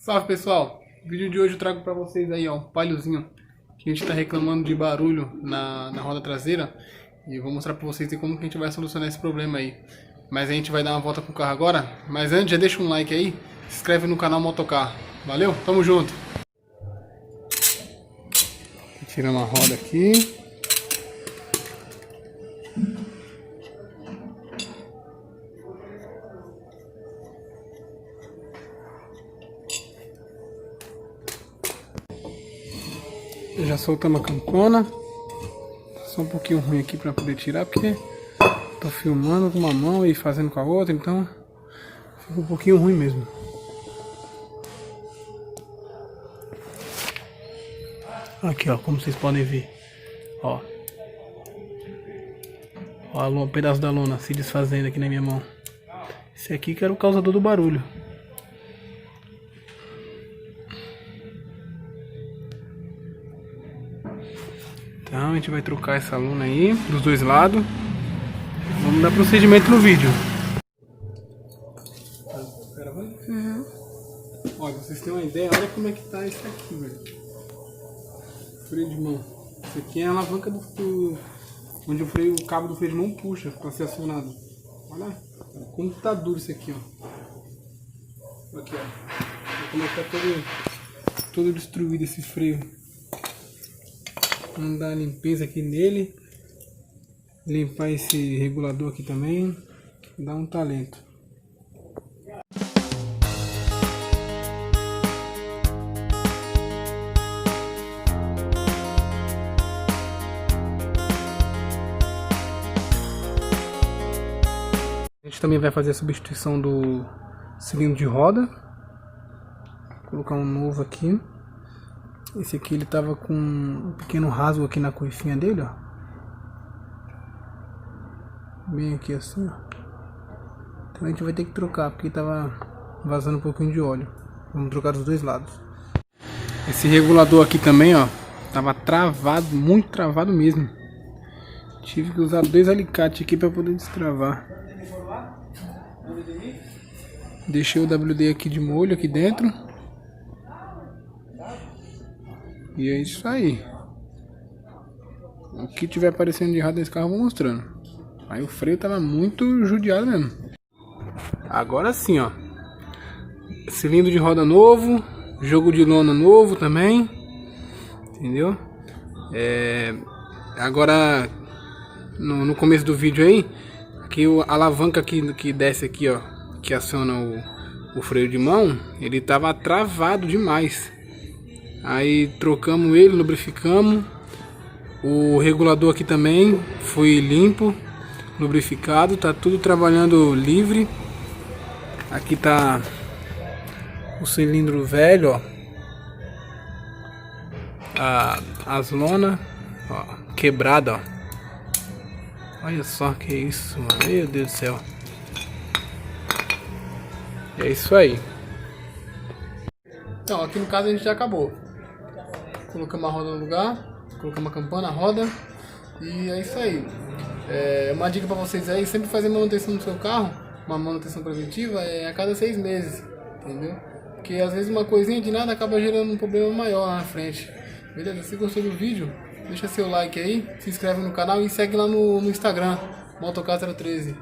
Salve pessoal, no vídeo de hoje eu trago pra vocês aí ó, um Paliozinho que a gente tá reclamando de barulho na roda traseira e eu vou mostrar pra vocês aí como que a gente vai solucionar esse problema aí. Mas a gente vai dar uma volta com o carro agora, mas antes já deixa um like aí, se inscreve no canal Motocar, valeu? Tamo junto! Tirando a roda aqui. Já soltamos a campana. Só um pouquinho ruim aqui para poder tirar, porque tô filmando com uma mão e fazendo com a outra, então fica um pouquinho ruim mesmo. Aqui ó, como vocês podem ver, ó, um pedaço da lona se desfazendo aqui na minha mão. Esse aqui que era o causador do barulho. Então a gente vai trocar essa lona aí dos dois lados. Vamos dar procedimento no vídeo. Tá gravando? Uhum. Olha, vocês têm uma ideia, olha como é que tá isso aqui, velho. Freio de mão. Isso aqui é a alavanca onde o cabo do freio de mão puxa para ser acionado. Olha como tá duro isso aqui, ó. Aqui, ó. Olha como é que tá todo destruído esse freio. Vamos dar uma limpeza aqui nele. Limpar esse regulador aqui também. Dá um talento. A gente também vai fazer a substituição do cilindro de roda. Vou colocar um novo aqui. Esse aqui ele tava com um pequeno rasgo aqui na coifinha dele, ó. Bem aqui assim, ó. Então a gente vai ter que trocar, porque tava vazando um pouquinho de óleo. Vamos trocar dos dois lados. Esse regulador aqui também, ó, tava travado, muito travado mesmo. Tive que usar dois alicates aqui para poder destravar. Deixei o WD aqui de molho aqui dentro. E é isso aí. O que tiver aparecendo de errado nesse carro eu vou mostrando. Aí o freio tava muito judiado mesmo. Agora sim, ó. Cilindro de roda novo. Jogo de lona novo também. Entendeu? Agora no começo do vídeo aí, aqui a alavanca que desce aqui, ó, que aciona o freio de mão, ele tava travado demais. Aí trocamos ele, lubrificamos. O regulador aqui também foi limpo, lubrificado, tá tudo trabalhando livre. Aqui tá o cilindro velho, ó. As lonas, ó, quebrada, ó. Olha só que isso, mano. Meu Deus do céu. É isso aí. Então, aqui no caso a gente já acabou. Colocamos a roda no lugar, colocamos a campana, a roda, e é isso aí. Uma dica pra vocês aí, sempre fazer manutenção no seu carro, uma manutenção preventiva, a cada 6 meses, entendeu? Porque às vezes uma coisinha de nada acaba gerando um problema maior lá na frente. Beleza? Se gostou do vídeo, deixa seu like aí, se inscreve no canal e segue lá no Instagram, Motocar 013.